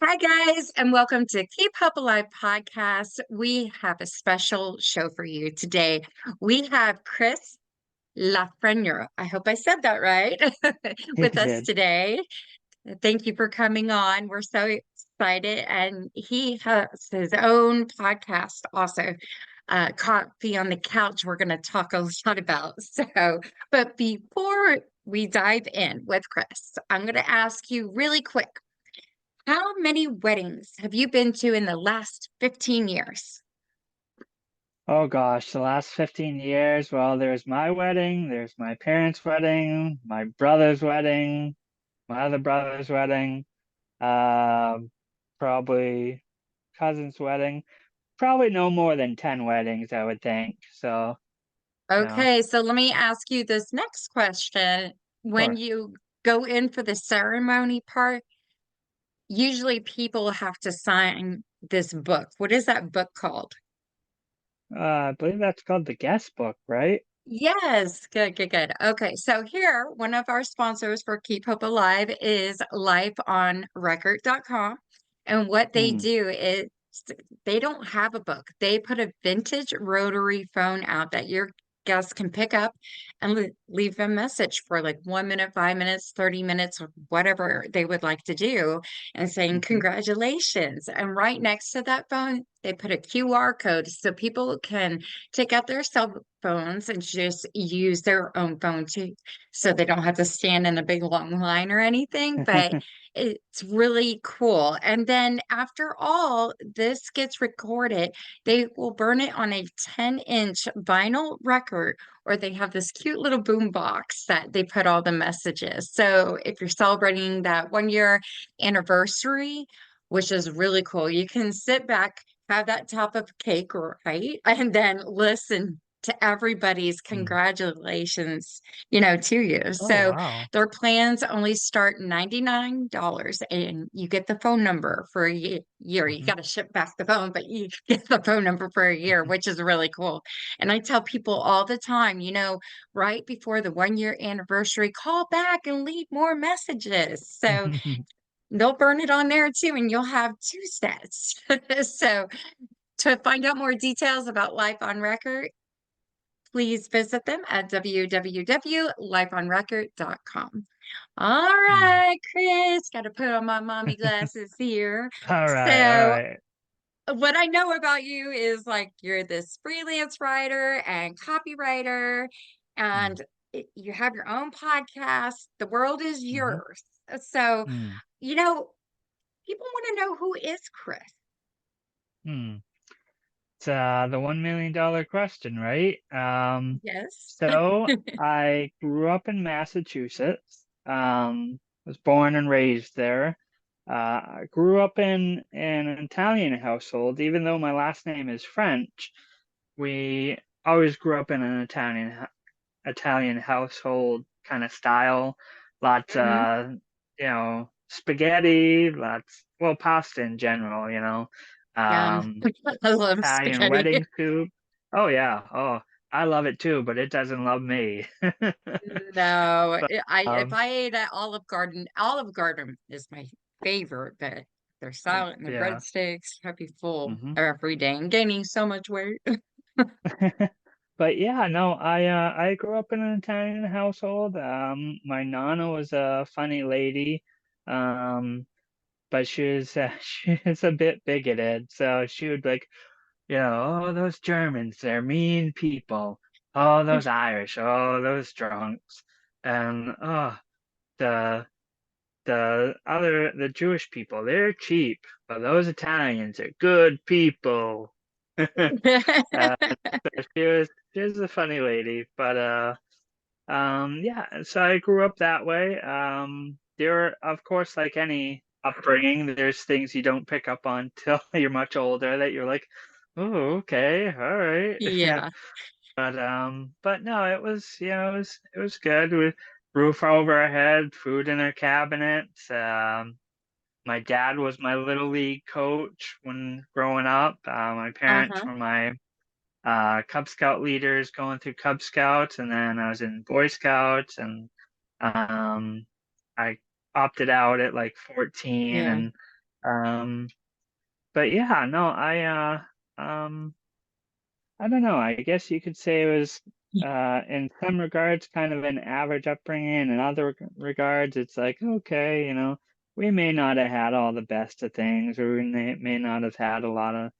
Hi, guys, and welcome to Keep Hope Alive podcast. We have a special show for you today. We have Chris Lafreniere. I hope I said that right You with us did. today. Thank you for coming on. We're so excited. And he has his own podcast also. Coffee on the Couch, we're going to talk a lot about. But before we dive in with Chris, I'm going to ask you really quick, how many weddings have you been to in the last 15 years? Oh gosh, the last 15 years, well, there's my wedding, there's my parents' wedding, my brother's wedding, my other brother's wedding, um, probably cousin's wedding. Probably no more than 10 weddings, I would think. So, you know, Okay, so let me ask you this next question. When sure. you go in for the ceremony part, usually people have to sign this book. What is that book called? I believe that's called the guest book, right? Yes, good, good, good. Okay, so here, one of our sponsors for Keep Hope Alive is lifeonrecord.com. And what they Hmm. do is they don't have a book. They put a vintage rotary phone out that your guests can pick up and leave a message for like 1 minute, 5 minutes, 30 minutes, or whatever they would like to do, and saying Hmm. congratulations. And right next to that phone, they put a QR code so people can take out their cell phones and just use their own phone too, so they don't have to stand in a big long line or anything. But it's really cool. And then after all this gets recorded, they will burn it on a 10-inch vinyl record, or they have this cute little boom box that they put all the messages. So if you're celebrating that 1 year anniversary, which is really cool, you can sit back, have that top of cake, right? And then listen to everybody's congratulations, to you. Oh, So wow. their plans only start $99 and you get the phone number for a year. You Hmm. got to ship back the phone, but you get the phone number for a year, which is really cool. And I tell people all the time, right before the 1 year anniversary, call back and leave more messages. So they'll burn it on there too, and you'll have two sets. So to find out more details about Life on Record, please visit them at www.lifeonrecord.com. All Hmm. right, Chris, got to put on my mommy glasses here. All right, all So, right. what I know about you is like you're this freelance writer and copywriter, Hmm. and you have your own podcast. The world is Hmm. yours. So, Hmm. you know, people want to know, who is Chris? Hmm. It's the $1 million question, right? Yes. So I grew up in Massachusetts. Was born and raised there. I grew up in an Italian household, even though my last name is French. We always grew up in an Italian household kind of style. Lots Mhm. spaghetti, well, pasta in general, Yum. um, I love Italian spaghetti. wedding soup. Oh yeah. Oh, I love it too, but it doesn't love me. No, if Um, I ate at Olive Garden is my favorite, but their salad and their yeah. breadsticks, I'd be full Hmm. every day and gaining so much weight. But yeah, no, I grew up in an Italian household. My nana was a funny lady. Um, but she was she was a bit bigoted, so she would like, oh, those Germans, they're mean people. Oh, those Irish, oh, those drunks. And the the Jewish people, they're cheap, but those Italians are good people. She was a funny lady, but yeah, so I grew up that way. There are, of course, like any upbringing, there's things you don't pick up on till you're much older that you're like, oh, okay, all right. Yeah. Yeah. But no, it was good. With roof over our head, food in our cabinets. My dad was my little league coach when growing up. My parents Uh-huh. were my Cub Scout leaders going through Cub Scouts, and then I was in Boy Scouts, and um, I opted out at like 14, Yeah. and Um, but yeah, no, I don't know. I guess you could say it was, in some regards, kind of an average upbringing. In other regards, it's like, okay, we may not have had all the best of things, or we may not have had a lot of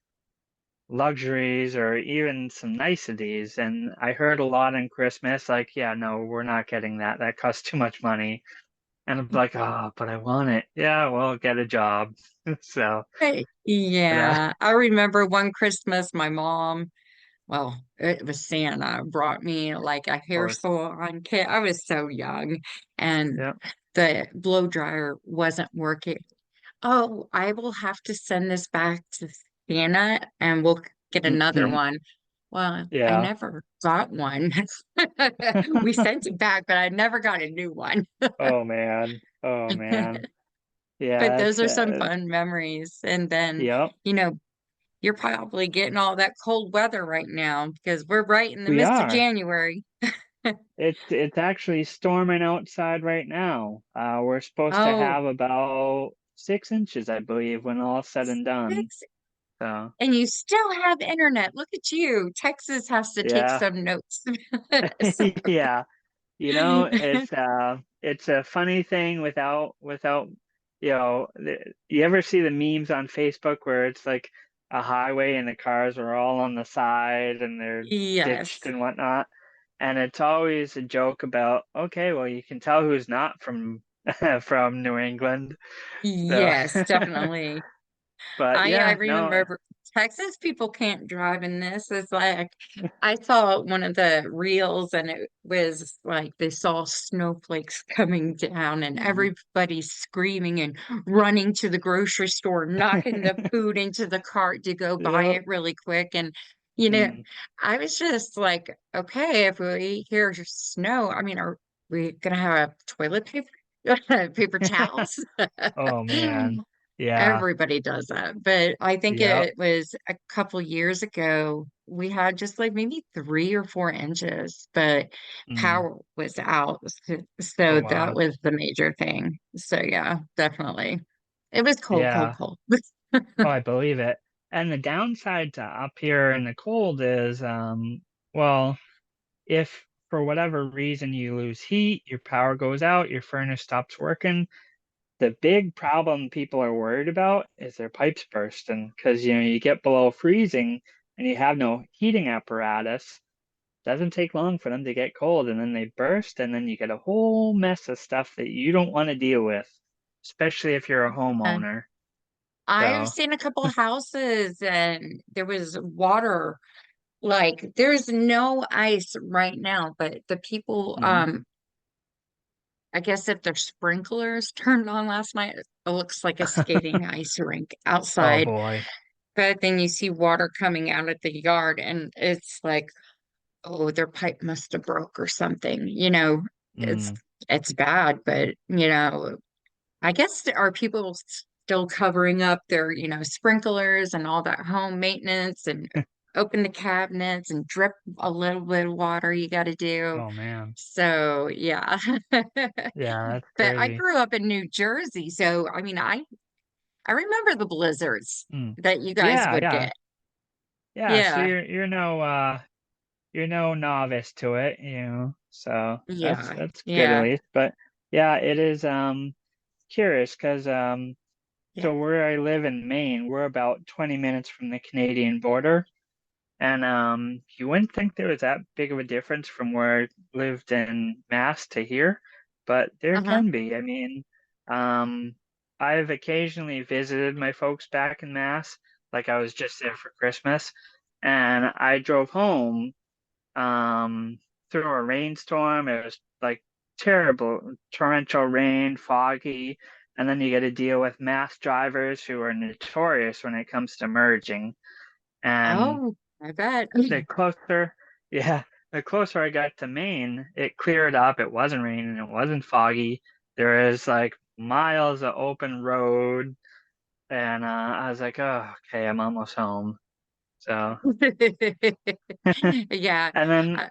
luxuries or even some niceties. And I heard a lot in Christmas, like, yeah, no, we're not getting that. That costs too much money. And I'm like, oh, but I want it. Yeah, well, get a job. So, Right. but Yeah, I remember one Christmas, my mom, well, it was Santa, brought me like a hair course, salon kit. I was so young, and yeah. the blow dryer wasn't working. Oh, I will have to send this back to Santa and we'll get another Mhm. one. Well, I Yeah. never got one. We sent it back, but I never got a new one. Oh man. Oh man. But Yeah, those that's are some fun memories. And then, yep, you know, you're probably getting all that cold weather right now because we're right in the we midst of are. January. It's actually storming outside right now. We're supposed to Oh, have about 6 inches, I believe, when all's said and done. six. So And you still have internet. Look at you. Texas has to take yeah. some notes. So, Yeah. It's a funny thing without you ever see the memes on Facebook where it's like a highway and the cars are all on the side and they're ditched yes. and whatnot, and it's always a joke about, okay, well, you can tell who's not from from New England. So Yes, definitely. but I yeah, no. remember Texas people can't drive in this. It's like I saw one of the reels and it was like they saw snowflakes coming down and Mhm. everybody's screaming and running to the grocery store, knocking the food into the cart to go buy Yep. it really quick. And you know, Mm. I was just like, okay, if we hear snow, I mean, are we gonna have toilet paper? Paper towels? Oh man. Yeah. Everybody does that. But I think Yep. it was a couple years ago, we had just like maybe 3 or 4 inches, but Mm. power was out. Oh So that wow. was the major thing. So yeah, definitely. It was cold, cold, Yeah. cold. Oh, I believe it. And the downside to up here in the cold is, well, if for whatever reason you lose heat, your power goes out, your furnace stops working, the big problem people are worried about is their pipes bursting because, you get below freezing and you have no heating apparatus. Doesn't take long for them to get cold and then they burst and then you get a whole mess of stuff that you don't want to deal with, especially if you're a Uh, homeowner. I've So, seen a couple houses and there was water. Like there's no ice right now, but the people, mhm. I guess if their sprinklers turned on last night, it looks like a skating ice rink Oh outside. boy. But then you see water coming out at the yard, and it's like, oh, their pipe must have broke or something. It's Mm. it's bad, but I guess are people still covering up their, sprinklers and all that home maintenance and open the cabinets and drip a little bit of water you got to do. Oh man. So, yeah. Yeah, that's But I crazy. grew up in New Jersey, so I mean, I remember the blizzards Mm. that you guys Yeah, would yeah. get. Yeah, so Yeah, you're no novice to it. So that's yeah, that's good at yeah, least. But yeah, it is curious because yeah. so where I live in Maine, we're about 20 minutes from the Canadian border. And you wouldn't think there was that big of a difference from where I lived in Mass to here, but there Uh-huh. can be. I mean, um, I've occasionally visited my folks back in Mass, like I was just there for Christmas, and I drove home through a rainstorm. It was like terrible, torrential rain, foggy, and then you get to deal with Mass drivers who are notorious when it comes to merging. And Oh, I bet. the closer, yeah, the closer I got to Maine, it cleared up. It wasn't raining. It wasn't foggy. There is like miles of open road, and I was like, oh, okay, I'm almost home. So, Yeah. and then, I,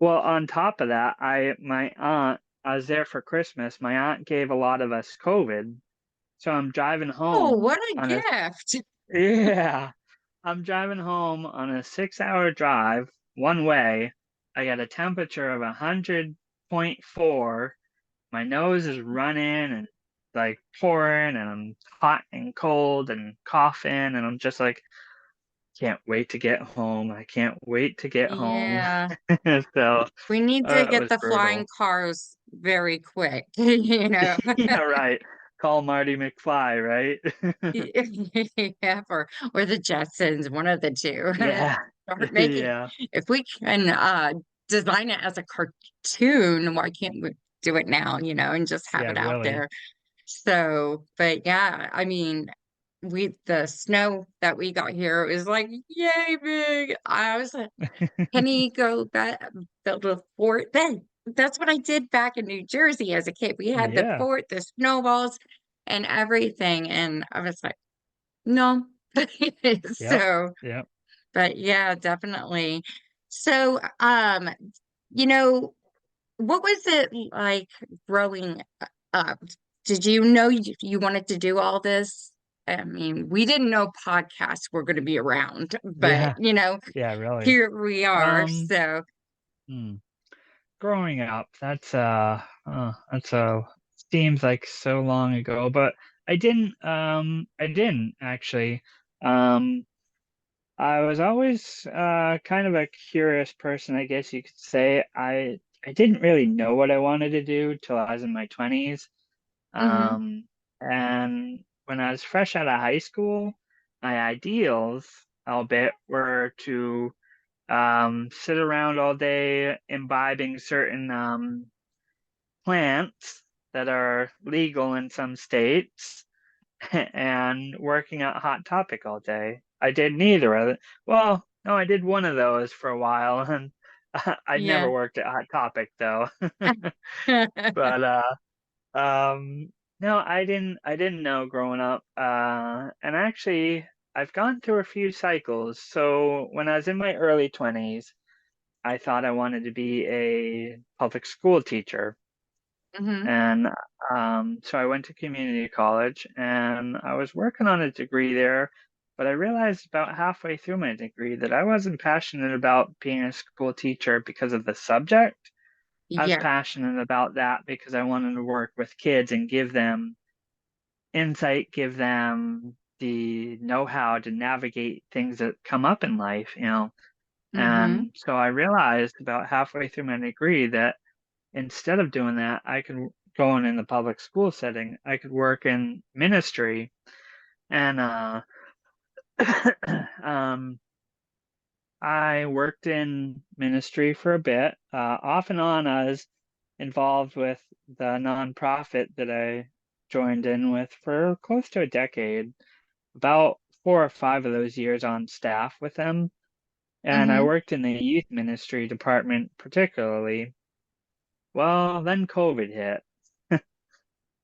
well, on top of that, my aunt, I was there for Christmas. My aunt gave a lot of us COVID, So I'm driving Oh, home what a on a gift. yeah, I'm driving home on a 6-hour drive one way. I got a temperature of 100.4. My nose is running and like pouring, and I'm hot and cold and coughing, and I'm just like, can't wait to get home. I can't wait to get home. Yeah. So We need to it get was the flying brutal. cars very quick, you know. Yeah, right. Call Marty McFly, right? Yeah, or the Jetsons, one of the two. Yeah. Start making Yeah. if we can design it as a cartoon, why can't we do it now, and just have Yeah, it out really. there? So, but yeah, I mean, the snow that we got here was like, yay, big. I was like, can he go back, build a fort? Then that's what I did back in New Jersey as a kid. We had the Yeah. fort, the snowballs, and everything. And I was like, no. Yep. So, Yep. but yeah, definitely. So, you know, what was it like growing up? Did you know you wanted to do all this? I mean, we didn't know podcasts were going to be around, but Yeah. Yeah, really. here we are. Um, So, hmm. Growing up, that's seems like so long ago, but I didn't actually. Um, I was always kind of a curious person, I guess you could say. I didn't really know what I wanted to do till I was in my 20s. hmm Um, and when I was fresh out of high school, my ideals, albeit, were to sit around all day imbibing certain plants that are legal in some states and working at Hot Topic all day. I did neither of it. Well, no, I did one of those for a while, and I never yeah. worked at Hot Topic though. But um, no, I didn't know growing up. And actually, I've gone through a few cycles. So when I was in my early 20s, I thought I wanted to be a public school teacher. hmm And so I went to community college and I was working on a degree there, but I realized about halfway through my degree that I wasn't passionate about being a school teacher because of the subject. I was Yeah. passionate about that because I wanted to work with kids and give them insight, give them the know-how to navigate things that come up in life. hmm And so I realized about halfway through my degree that instead of doing that, I could go in the public school setting. I could work in ministry, and um, I worked in ministry for a bit. Off and on, I was involved with the nonprofit that I joined in with for close to a decade. About 4 or 5 of those years on staff with them, and I hmm worked in the youth ministry department particularly. Well, then COVID hit.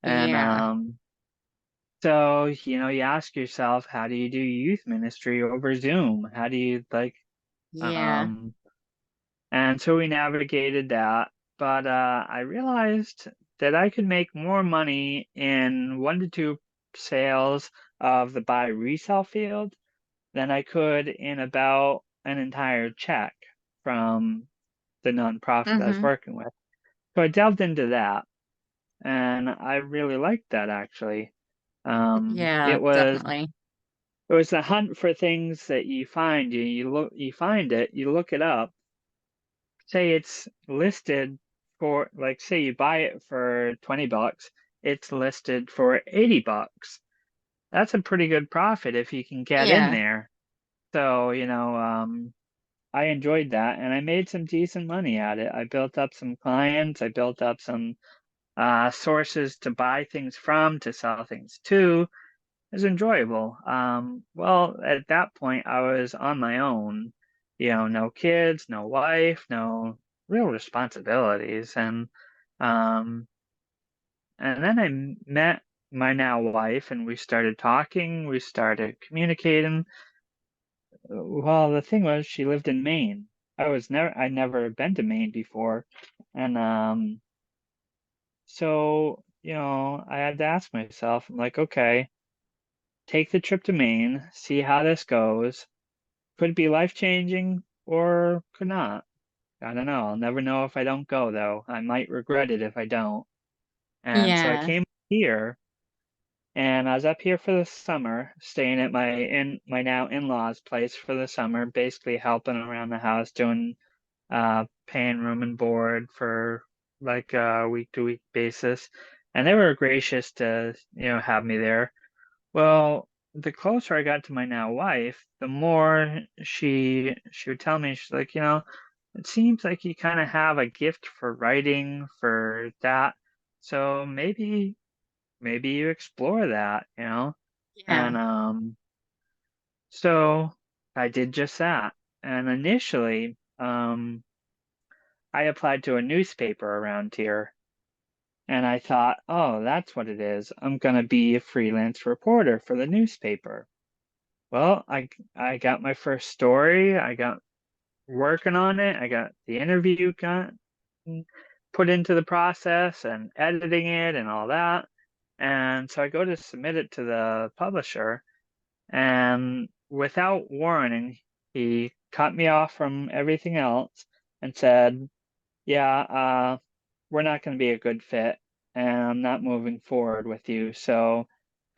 And Yeah. so, you ask yourself, how do you do youth ministry over Zoom? How do you Yeah. um, and so we navigated that. But I realized that I could make more money in 1 to 2 sales of the buy resell field than I could in about an entire check from the nonprofit I was hmm working with. So I delved into that, and I really liked that actually. Um, Yeah, it was definitely. it was a hunt for things that you find. You find it, you look it up. Say it's listed for, like, say you buy it for $20, it's listed for $80. That's a pretty good profit if you can get in Yeah. there. So, I enjoyed that and I made some decent money at it. I built up some clients, I built up some sources to buy things from, to sell things to. It was enjoyable. Well, at that point, I was on my own. No kids, no wife, no real responsibilities, um, and then met my now wife, and we started talking. We started communicating. Well, the thing was, she lived in Maine. I'd never been to Maine before, and so I had to ask myself, I'm like, okay, take the trip to Maine, see how this goes. Could be life-changing or could not. I don't know. I'll never know if I don't go, though. I might regret it if I don't. And so I Yeah. came here, and I was up here for the summer, staying at my now in-laws' place for the summer, basically helping around the house, doing paying room and board for like a week-to-week basis. And they were gracious to, have me there. Well, the closer I got to my now wife, the more she would tell me, she's like, it seems like you kind of have a gift for writing, for that. So maybe you explore that. Yeah. And so I did just that. And initially, I applied to a newspaper around here, and I thought, oh, that's what it is. I'm gonna be a freelance reporter for the newspaper. Well, I got my first story. I got working on it. I got the interview put into the process and editing it and all that. And so I go to submit it to the publisher, and without warning, he cut me off from everything else and said, yeah, we're not going to be a good fit, and I'm not moving forward with you. So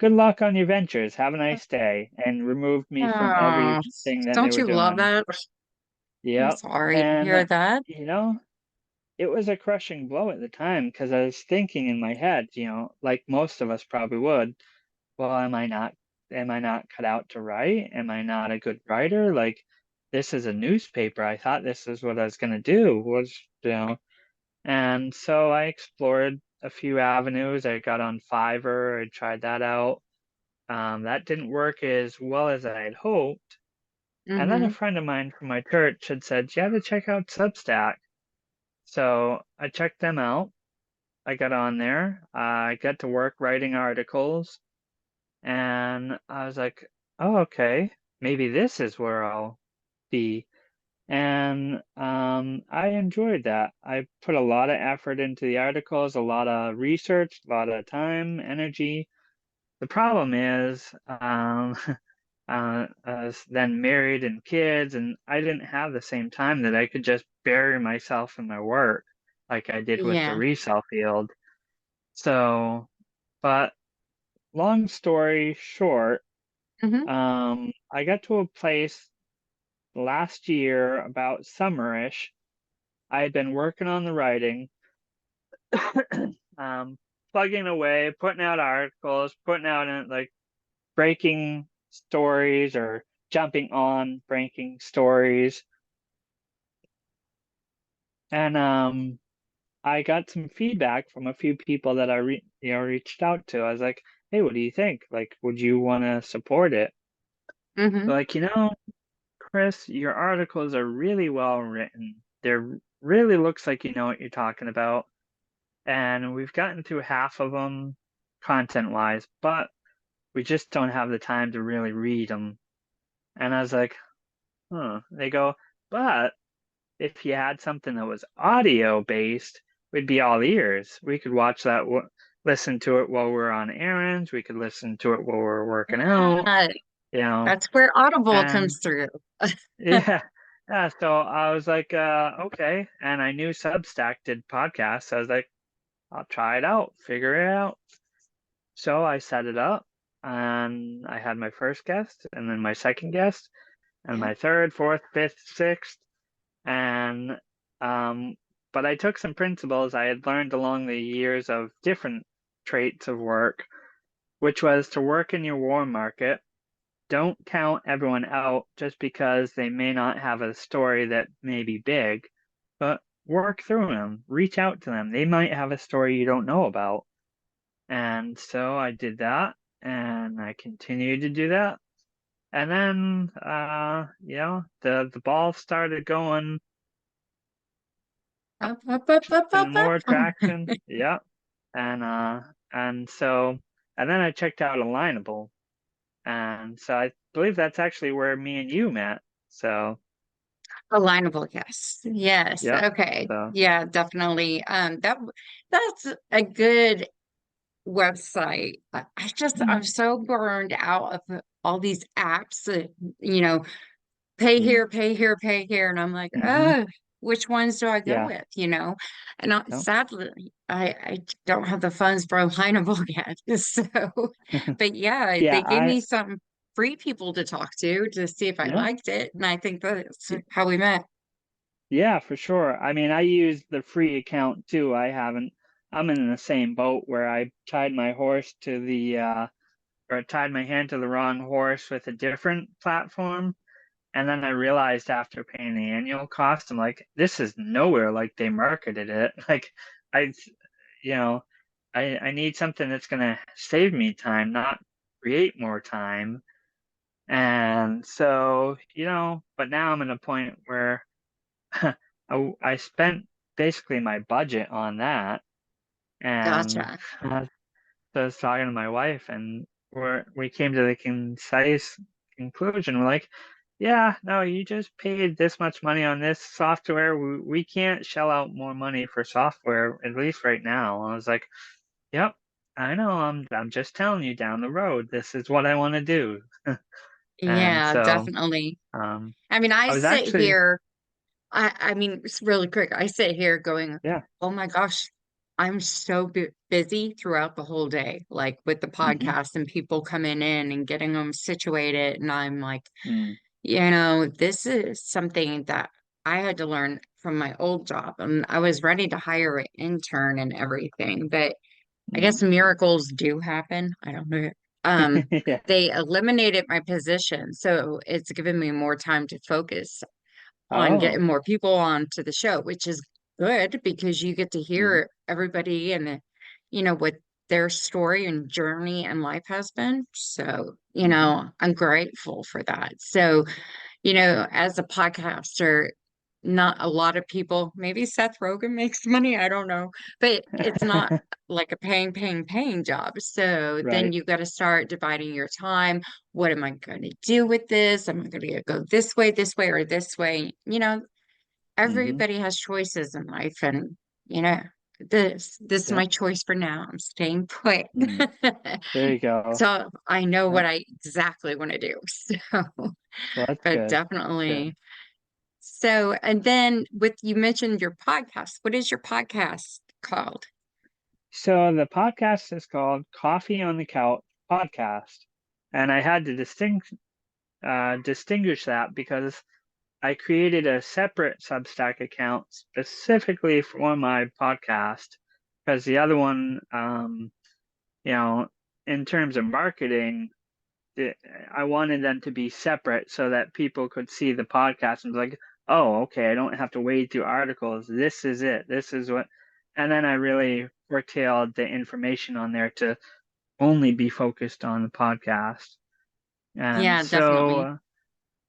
good luck on your ventures. Have a nice day. And removed me from Oh, everything that they don't were you love doing. that? I'm Yep. sorry to hear And, that. you know, it was a crushing blow at the time because I was thinking in my head, like most of us probably would, well, am I not cut out to write? Am I not a good writer? Like, this is a newspaper. I thought this is what I was gonna do, and so I explored a few avenues. I got on Fiverr, I tried that out. That didn't work as well as I had hoped. And then a Mm-hmm. friend of mine from my church had said, you have to check out Substack. So I checked them out. I got on there. I got to work writing articles. And I was like, oh, okay, maybe this is where I'll be. And I enjoyed that. I put a lot of effort into the articles, a lot of research, a lot of time, energy. The problem is, I was then married and kids, and I didn't have the same time that I could just bury myself in my work like I did with the Yeah. resale field. So, but long story short, Mm-hmm. I got to a place last year about summerish. I had been working on the writing, um, plugging away, putting out articles, putting out like breaking stories or jumping on breaking stories. And I got some feedback from a few people that reached out to. I was like, "Hey, what do you think? Like, would you want to support it?" Mm-hmm. They're like, Chris, your articles are really well written. They're really looks like you know what you're talking about. And we've gotten through half of them content-wise, but we just don't have the time to really read them. And I was like, huh. They go, but if you had something that was audio based, we'd be all ears. We could watch that, listen to it while we're on errands. We could listen to it while we're working out, Yeah. you know. That's where Audible And comes through. yeah, yeah. So I was like, okay. And I knew Substack did podcasts. So I was like, I'll try it out, figure it out. So I set it up, and I had my first guest, and then my second guest, and Yeah. my third, fourth, fifth, sixth, and um, but I took some principles I had learned along the years of different traits of work, which was to work in your warm market. Don't count everyone out just because they may not have a story that may be big, but work through them, reach out to them. They might have a story you don't know about. And so I did that, and I continued to do that. And then, the ball started going Up, up, up, up, up, and up. more traction. Yeah. And and so and then I checked out Alignable. And so I believe that's actually where me and you met. So, Alignable, yes. Yes. yep. Okay. So, Yeah, definitely. That's a good website. I'm so burned out of all these apps that, you know, pay Mm, here, pay here, pay here. And I'm like, hmm. oh, which ones do I go Yeah. with, you know? And No. sadly, I don't have the funds for Alignable yet. So, but yeah, Yeah. they gave me some free people to talk to see if I Yeah. liked it. And I think that's how we met. Yeah, for sure. I mean, I use the free account too. I'm in the same boat where I tied my horse to or tied my hand to the wrong horse with a different platform. And then I realized after paying the annual cost, I'm like, this is nowhere like they marketed it. Like, I, you know, I need something that's going to save me time, not create more time. And so, but now I'm at a point where I spent basically my budget on that. And Gotcha. so I was talking to my wife, and we came to the concise conclusion. We're like, yeah, no, you just paid this much money on this software. We can't shell out more money for software, at least right now. I was like, yep, I know. I'm just telling you down the road, this is what I want to do. And Yeah, so definitely. um, I mean, I I was sit actually, here I mean, it's really quick. I sit here going, yeah. oh my gosh, I'm so bu busy throughout the whole day, like with the Hmm. podcast and people coming in and getting them situated. And I'm like, Mm, this is something that I had to learn from my old job. And I was ready to hire an intern and everything, but I mm. guess miracles do happen. I don't know. Yeah. They eliminated my position, so it's given me more time to focus on Oh. getting more people onto the show, which is good because you get to Mm, hear everybody and what their story and journey and life has been. So, hmm. I'm grateful for that. So, as a podcaster, not a lot of people, maybe Seth Rogen makes money, I don't know, but it's not like a paying job. So then Right. you got to start dividing your time. What am I going to do with this? Am I going to go this way, or this way? Hmm. Everybody has choices in life, and you know, this is Yeah. my choice for now. I'm staying put. Mm. There you go. So I know Yeah. what I exactly want to do. So, Well, that's but good. Good. definitely. So, and then you mentioned your podcast. What is your podcast called? So the podcast is called Coffee on the Couch Podcast, and I had to distinguish that because I created a separate Substack account specifically for my podcast because the other one, you know, in terms of marketing, it, I wanted them to be separate so that people could see the podcast and be like, oh, okay, I don't have to wade through articles. This is it. This is what. And then I really curtailed the information on there to only be focused on the podcast. And Yeah, definitely.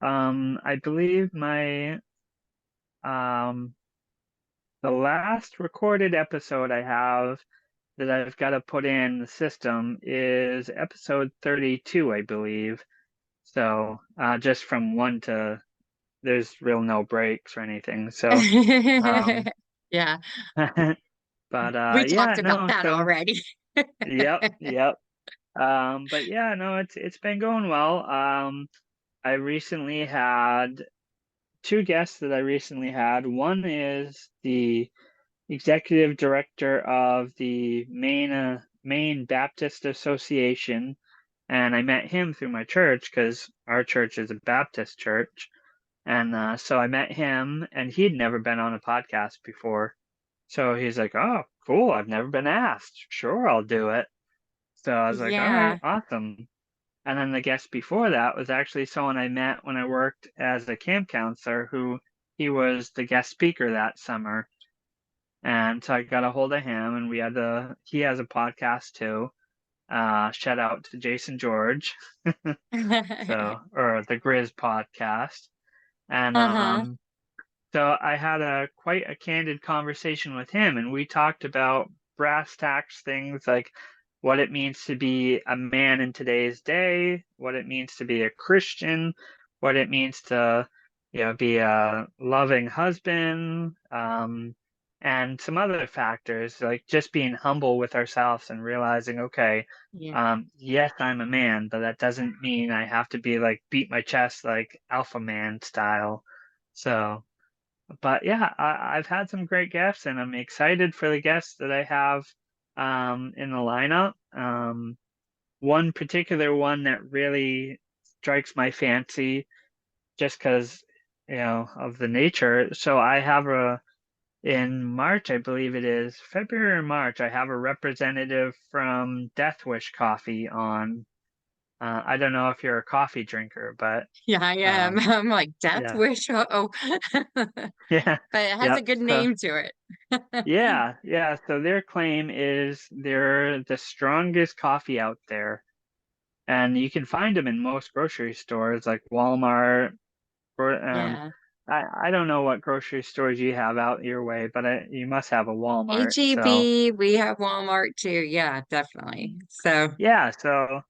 so I believe um, the last recorded episode I have that I've got to put in the system is episode 32, I believe. So just from one to there's real no breaks or anything. So um Yeah, but we yeah, talked about no, that so already. yep. But yeah, no, it's been going well. I recently had two guests that I recently had. One is the executive director of the Maine Baptist Association, and I met him through my church because our church is a Baptist church. And so I met him, and he'd never been on a podcast before. So he's like, "Oh, cool! I've never been asked. Sure, I'll do it." So I was like, "All right, Yeah. awesome." And then the guest before that was actually someone I met when I worked as a camp counselor, who he was the guest speaker that summer. And so I got a hold of him, and he has a podcast too. Shout out to Jason George, or the Grizz podcast. And Uh-huh. so I had quite a candid conversation with him, and we talked about brass tacks things like what it means to be a man in today's day, what it means to be a Christian, what it means to, be a loving husband, and some other factors, like just being humble with ourselves and realizing, okay, Yeah. yes, I'm a man, but that doesn't mean I have to be like beat my chest like alpha man style. So, but yeah, I've had some great guests, and I'm excited for the guests that I have in the lineup. One particular one that really strikes my fancy just because, of the nature. So I have in March, I believe it is February or March, I have a representative from Death Wish Coffee on. I don't know if you're a coffee drinker, but Yeah, I am. um, I'm like Death yeah, Wish. Uh-oh. yeah, But it has a yep. good So name to it. yeah, yeah. So their claim is they're the strongest coffee out there, and you can find them in most grocery stores like Walmart. Yeah. I don't know what grocery stores you have out your way, but you must have a Walmart. So HEB, we have Walmart too. Yeah, definitely. So, yeah, so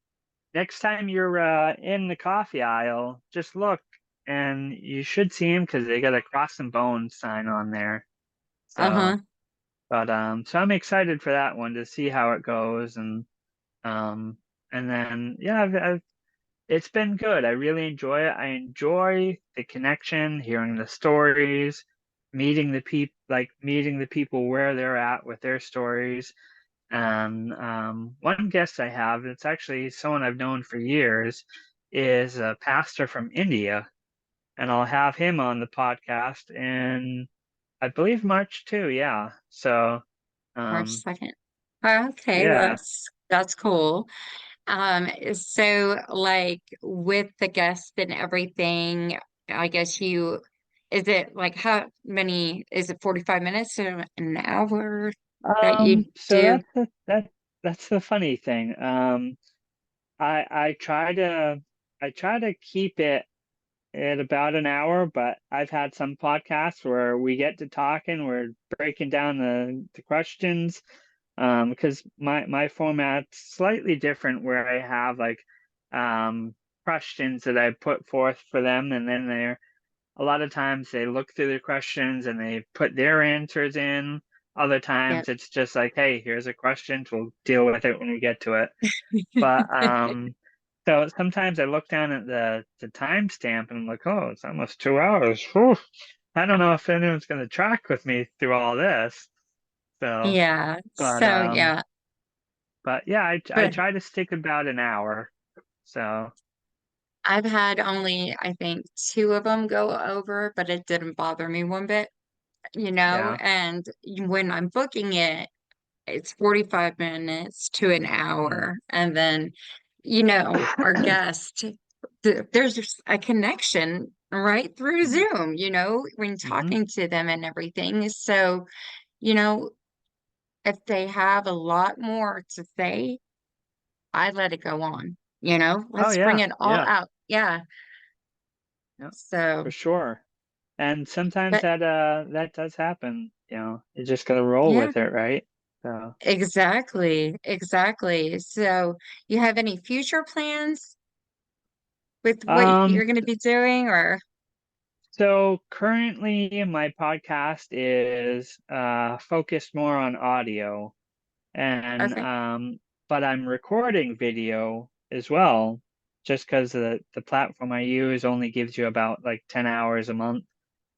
next time you're in the coffee aisle, just look and you should see him because they got a Cross and Bones sign on there. So, uh-huh. but so I'm excited for that one to see how it goes um and then yeah, it's been good. I really enjoy it. I enjoy the connection, hearing the stories, meeting the people where they're at with their stories. And one guest I have, it's actually someone I've known for years, is a pastor from India, and I'll have him on the podcast in, I believe, March too. Yeah. So, March um, 2nd. Okay, yeah. that's cool. So like with the guests and everything, I guess is it like how many, is it 45 minutes to an hour that you So do? that's the funny thing. I I try to keep it at about an hour, but I've had some podcasts where we get to talking, we're breaking down the questions, because my format's slightly different where I have like um questions that I put forth for them, and then a lot of times they look through the questions and they put their answers in. Other Yeah. times it's just like, hey, here's a question, we'll deal with it when we get to it. But so sometimes I look down at the timestamp and I'm like, oh, it's almost 2 hours. Whew. I don't know if anyone's going to track with me through all this. So, Yeah. but So yeah, yeah, I but try to stick about an hour. So, I've had only, I think, two of them go over, but it didn't bother me one bit, yeah. and when I'm booking it, it's 45 minutes to an Mm. hour. And then, our guest, there's just a connection right through Mm. Zoom, when Hmm. talking to them and everything. So, you know, if they have a lot more to say, I let it go on, Oh let's bring yeah, it all yeah, out. Yeah. yeah, for So, sure. And sometimes but that does happen, you just gotta roll yeah, with it, right? So, exactly. Exactly. So, you have any future plans with what um, you're going to be doing or? so currently my podcast is focused more on audio, and Okay. but I'm recording video as well, just because the platform I use only gives you about like 10 hours a month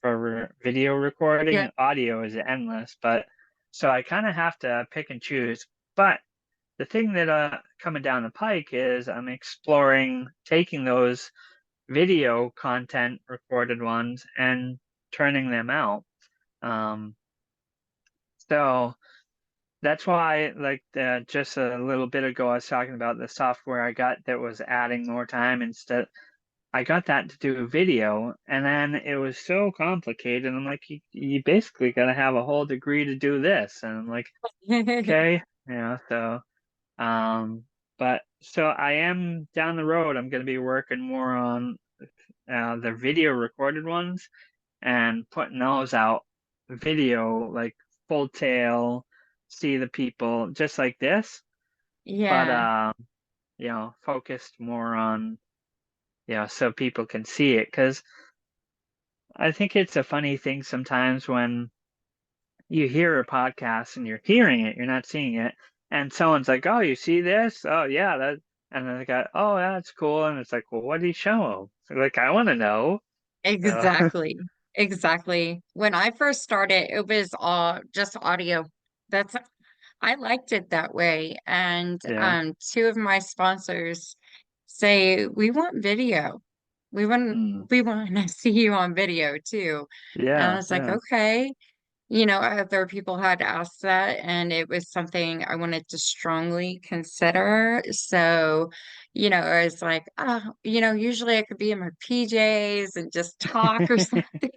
for video recording. Yeah. And audio is endless, but so I kind of have to pick and choose. But the thing that coming down the pike is I'm exploring taking those video content recorded ones and turning them out. Um, so that's why, like, just a little bit ago, I was talking about the software I got that was adding more time instead. I got that to do video, and then it was so complicated. I'm like, you basically got to have a whole degree to do this. And I'm like, okay, so, um, but so I am down the road. I'm going to be working more on the video recorded ones and putting those out video, like full tail, see the people just like this, but Yeah. focused more on, so people can see it. Because I think it's a funny thing sometimes when you hear a podcast and you're hearing it, you're not seeing it. And someone's like, "Oh, you see this? Oh, yeah, that." And then they go, "Oh, yeah, that's cool." And it's like, "Well, what did he show 'em?" Like, I want to know. So, Exactly. Exactly. When I first started, it was all just audio. That's I liked it that way. And yeah, two of my sponsors say we want video. We want mm, we want to see you on video too. And I yeah, was like, yeah, okay. Other people had asked that, and it was something I wanted to strongly consider. So, I was like, usually I could be in my PJs and just talk or something.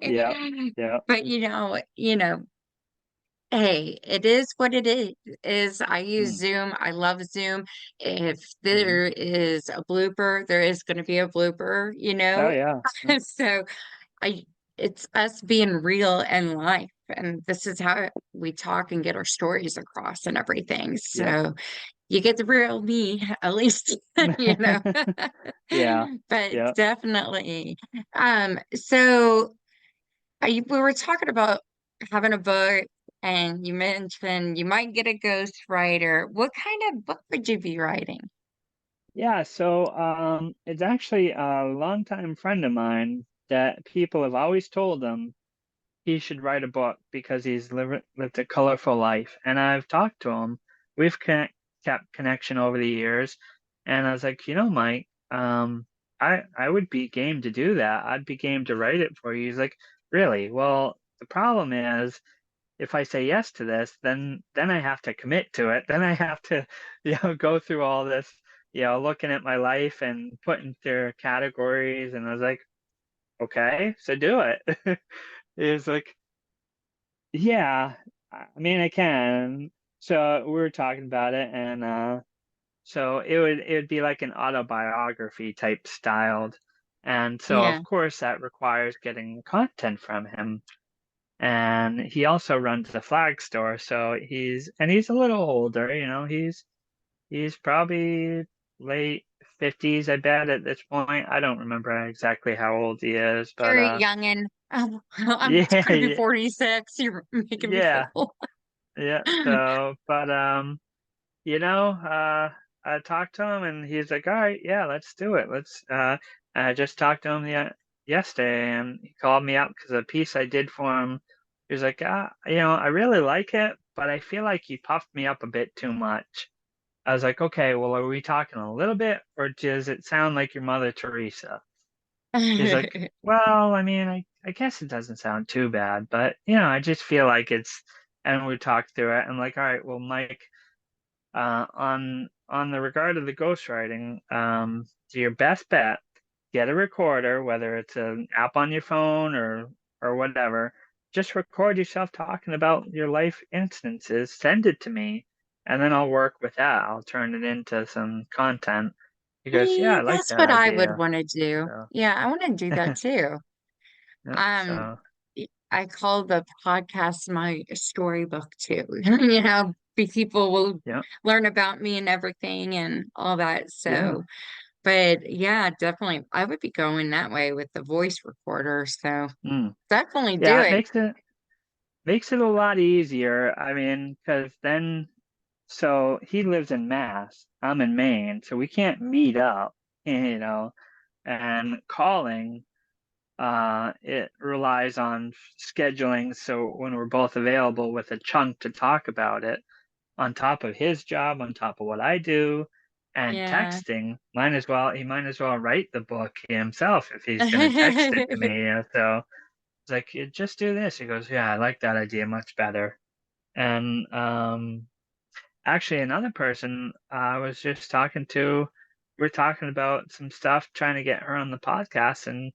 yeah, yeah, But hey, it is what it is. I use mm, Zoom. I love Zoom. If hmm, there is a blooper, there is going to be a blooper. oh yeah, mm, So I it's us being real in life, and this is how we talk and get our stories across and everything. yep, So you get the real me, at least, you know. yeah, But yeah. definitely. So we were talking about having a book, and you mentioned you might get a ghostwriter. What kind of book would you be writing? Yeah, so it's actually a longtime friend of mine that people have always told him he should write a book because he's lived a colorful life. And I've talked to him. We've kept connection over the years. And I was like, Mike, I would be game to do that. I'd be game to write it for you. He's like, really? Well, the problem is if I say yes to this, then I have to commit to it. Then I have to, go through all this, looking at my life and putting their categories. And I was like, okay, so do it. It's like, yeah, I mean, I can. So we were talking about it, and so it would be like an autobiography type styled, and so Yeah, of course that requires getting content from him. And he also runs a flag store, so he's a little older, he's probably late 50s, I bet at this point. I don't remember exactly how old he is, but very youngin. I'm yeah, gonna be 46. You're making me yeah, feel. yeah. So, but I talked to him and he's like, all right, yeah, let's do it. I just talked to him yesterday and he called me up because a piece I did for him, he was like, I really like it, but I feel like you puffed me up a bit too much. I was like, okay, well, are we talking a little bit or does it sound like your Mother Teresa? He's like, well, I mean, I guess it doesn't sound too bad, but, I just feel like and we talked through it. I'm like, all right, well, Mike, on the regard of the ghostwriting, your best bet, get a recorder, whether it's an app on your phone or whatever. Just record yourself talking about your life instances, send it to me, and then I'll work with that. I'll turn it into some content. He goes, yeah, Yeah, I like that's that what I would idea. want to do. So, Yeah, I want to do that too. yeah, Um, so I call the podcast my storybook too. People will yeah, learn about me and everything and all that. yeah, So, but yeah, definitely, I would be going that way with the voice recorder. So mm. definitely do Yeah, it it. makes it a lot easier. I mean, because then so he lives in Mass. I'm in Maine, so we can't meet up, and calling, it relies on scheduling. So when we're both available with a chunk to talk about it, on top of his job, on top of what I do, and Yeah. texting, he might as well write the book himself if he's going to text it to me. So it's like, just do this. He goes, yeah, I like that idea much better. And, actually, another person I was just talking to, we're talking about some stuff, trying to get her on the podcast, and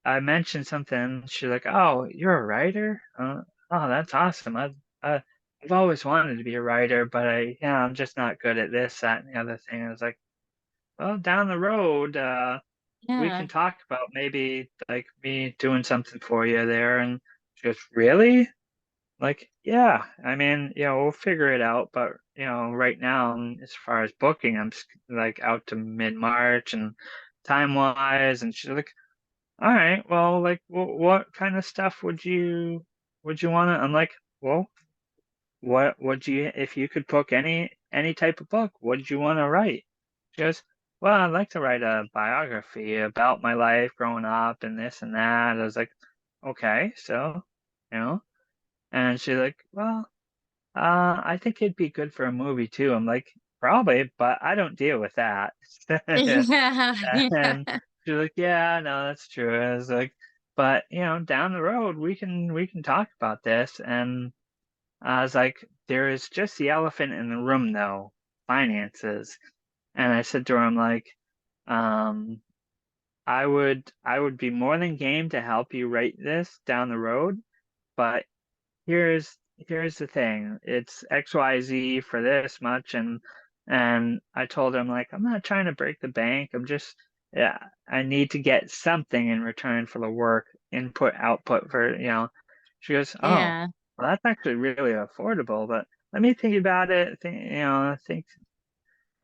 I mentioned something. She's like, "Oh, you're a writer? Oh, that's awesome. I've always wanted to be a writer, but I'm just not good at this, that, and the other thing." I was like, "Well, down the road, we Yeah. can talk about maybe like me doing something for you there." And she goes, "Really?" Like, yeah, I mean, we'll figure it out, but right now, as far as booking, like out to mid-March and time-wise, and she's like, all right, well, like, what kind of stuff would you would you want to? I'm like, well, what would you, if you could book any type of book, what did you want to write? She goes, well, I'd like to write a biography about my life growing up and this and that. I was like, okay, so, you know, and she's like, well, I think it'd be good for a movie too. I'm like, probably, but I don't deal with that. Yeah, And yeah, she's like, yeah, no, that's true. I was like, but down the road we can talk about this. And I was like, there is just the elephant in the room though, finances. And I said to her, I'm like, um, I would be more than game to help you write this down the road, but here's the thing. It's XYZ for this much, and I told him like I'm not trying to break the bank. I'm just, yeah, I need to get something in return for the work, input, output for, She goes, "Oh, yeah. well, that's actually really affordable, but let me think about it. Think."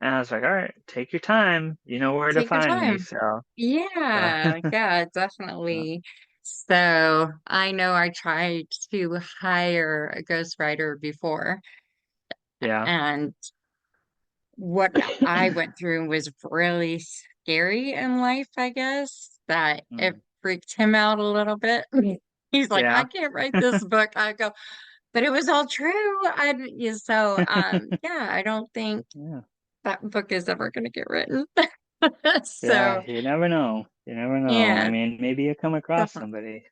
And I was like, "All right, take your time. You know where to Take your find me." time. So, uh, Yeah, yeah, definitely. So I know I tried to hire a ghostwriter before, yeah. and what I went through was really scary in life, I guess, that it Mm. freaked him out a little bit. He's like, I Yeah. can't write this book. I go, but it was all true. So yeah, I don't think Yeah. that book is ever going to get written. Yeah, So you never know. You never know. I yeah, mean, maybe you come across definitely. somebody.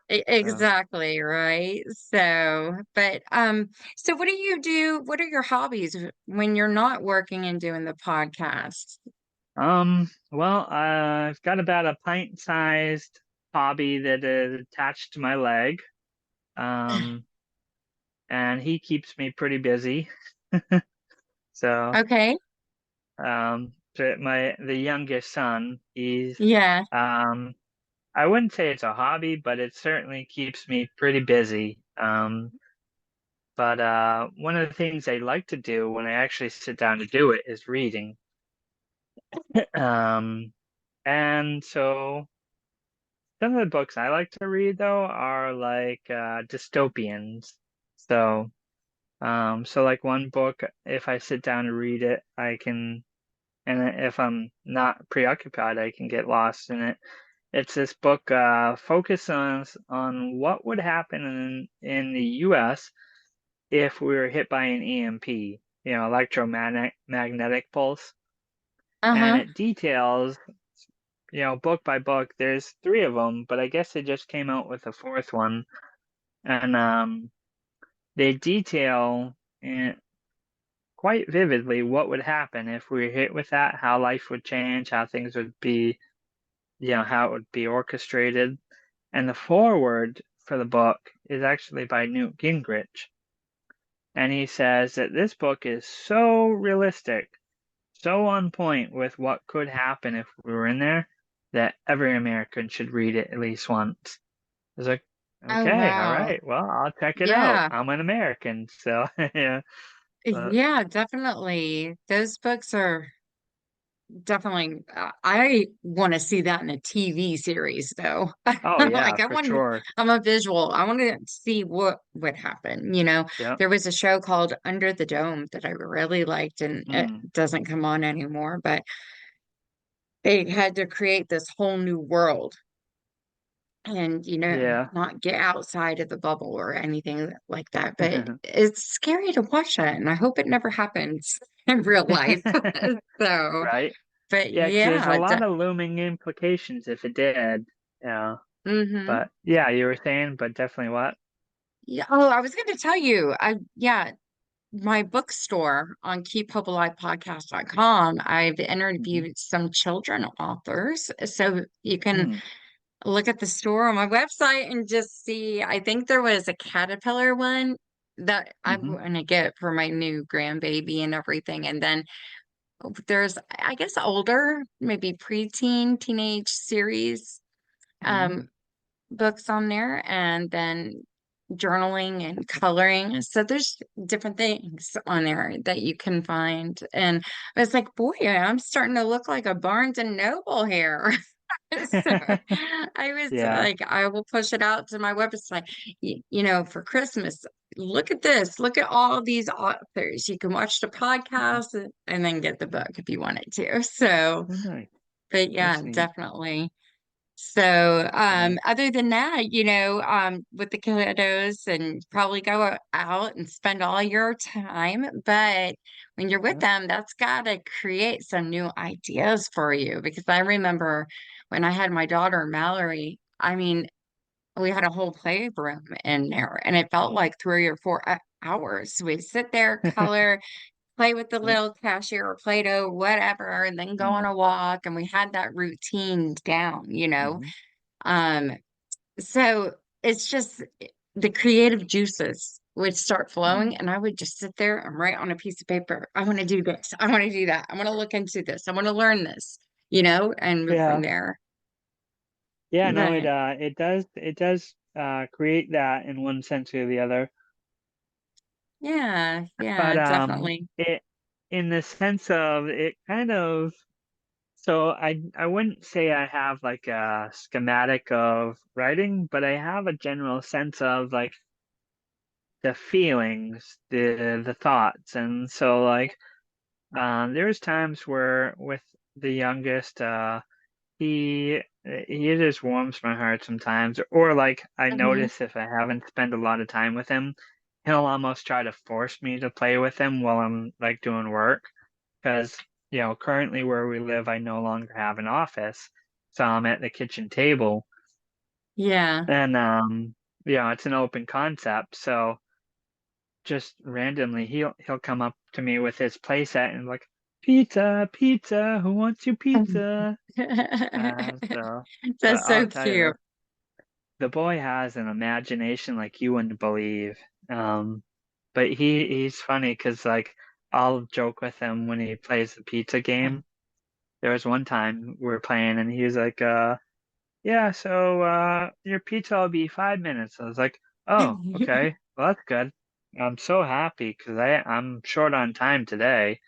So, Exactly, right? So what do you do? What are your hobbies when you're not working and doing the podcast? well, I've got about a pint-sized hobby that is attached to my leg. Um, and he keeps me pretty busy. So, Okay. the youngest son, Yeah. um, I wouldn't say it's a hobby, but it certainly keeps me pretty busy. But one of the things I like to do when I actually sit down to do it is reading. Um, and so some of the books I like to read though are like dystopians. So, so like one book, if I sit down to read it, I can, and if I'm not preoccupied, I can get lost in it. It's this book, focus on what would happen in the U.S. if we were hit by an EMP, electromagnetic pulse, and Uh-huh. it details, book by book. There's three of them, but I guess they just came out with a fourth one, and they detail quite vividly what would happen if we were hit with that, how life would change, how things would be, how it would be orchestrated. And the foreword for the book is actually by Newt Gingrich. And he says that this book is so realistic, so on point with what could happen if we were in there, that every American should read it at least once. I was like, Oh, okay, all wow. right, well, I'll check it out. Yeah. I'm an American, so yeah. But Yeah, definitely. Those books are definitely, I want to see that in a TV series though. oh yeah, Like for sure. I'm a visual. I want to see what would happen. Yeah. There was a show called Under the Dome that I really liked and it Mm, doesn't come on anymore, but they had to create this whole new world and yeah. not get outside of the bubble or anything like that, but it's scary to watch that and I hope it never happens in real life. So Right. but Yeah, because there's a yeah, lot of looming implications if it did. Yeah. mm-hmm. But yeah, you were saying, but definitely what? Yeah, oh, I was going to tell you, yeah, my bookstore on keephopealivepodcast.com, I've Hmm. interviewed some children authors, so you can Mm, look at the store on my website and just see. I think there was a caterpillar one that I hmm. want to get for my new grandbaby and everything. And then there's, I guess, older, maybe preteen, teenage series Hmm. um, books on there, and then journaling and coloring. So there's different things on there that you can find. And I was like, boy, I'm starting to look like a Barnes and Noble here. So I was Yeah. like, I will push it out to my website. For Christmas, look at this. Look at all these authors. You can watch the Mhm. podcast and then get the book if you wanted to. So, Oh, nice. but yeah, That's neat. definitely. So, Yeah. other than that, with the kiddos and probably go out and spend all your time, but when you're with Yeah. them, that's got to create some new ideas for you. Because I remember when I had my daughter Mallory, I mean, we had a whole playroom in there, and it felt like 3 or 4 hours. We'd sit there, color, play with the Yeah. little cashier or Play-Doh, whatever, and then go on Mm. a walk, and we had that routine down. Mhm. Um, so it's just the creative juices would start flowing, Mm. and I would just sit there and write on a piece of paper, I want to do this, I want to do that, I want to look into this, I want to learn this, and move from Yeah. there. Yeah, no, But it does create that in one sense or the other. yeah, But yeah, definitely. it in the sense of it kind of so I wouldn't say I have like a schematic of writing, but I have a general sense of like the feelings, the thoughts. And so like there's times where with the youngest he just warms my heart sometimes. Or like I Hmm. notice if I haven't spent a lot of time with him, he'll almost try to force me to play with him while I'm like doing work. Because, currently where we live, I no longer have an office. So I'm at the kitchen table Yeah. and it's an open concept. So just randomly he'll come up to me with his play set and like, pizza, pizza, who wants your pizza? So but That's I'll so tell you cute. the boy has an imagination like you wouldn't believe. Um, but he's funny because like I'll joke with him when he plays the pizza game. There was one time we were playing and he was like, yeah, so your pizza will be 5 minutes. I was like, oh, okay, well that's good. I'm so happy because I'm short on time today.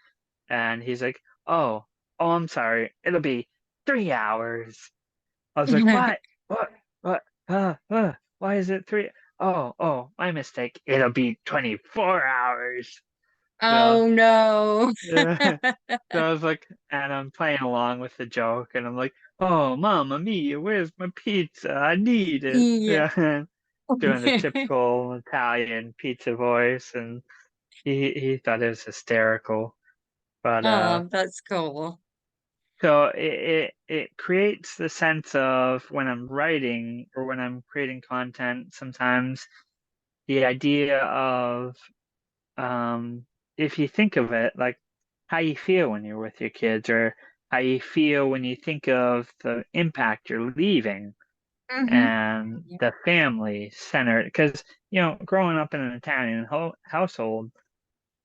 And he's like, oh, I'm sorry, it'll be 3 hours. I was like, what? What? What? Why is it three? Oh, my mistake. It'll be 24 hours. So, Oh no. yeah. So I was like, and I'm playing along with the joke, and I'm like, oh, Mamma Mia, where's my pizza? I need it. Yeah. Yeah, doing the typical Italian pizza voice, and he thought it was hysterical. But Oh, that's cool. so it creates the sense of when I'm writing or when I'm creating content, sometimes the idea of if you think of it, like how you feel when you're with your kids or how you feel when you think of the impact you're leaving Hmm. and the family centered. Because, growing up in an Italian household,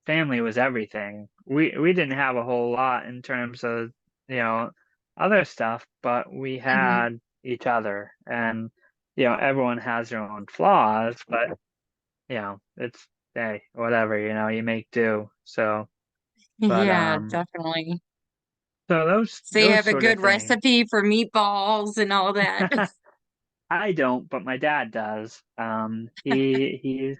family was everything. We didn't have a whole lot in terms of, you know, other stuff, but we Hmm. had each other. And, everyone has their own flaws, but, it's hey, whatever, you make do. So, but Yeah, definitely. so those So you those have a sort of good things. recipe for meatballs and all that. I don't, but my dad does. He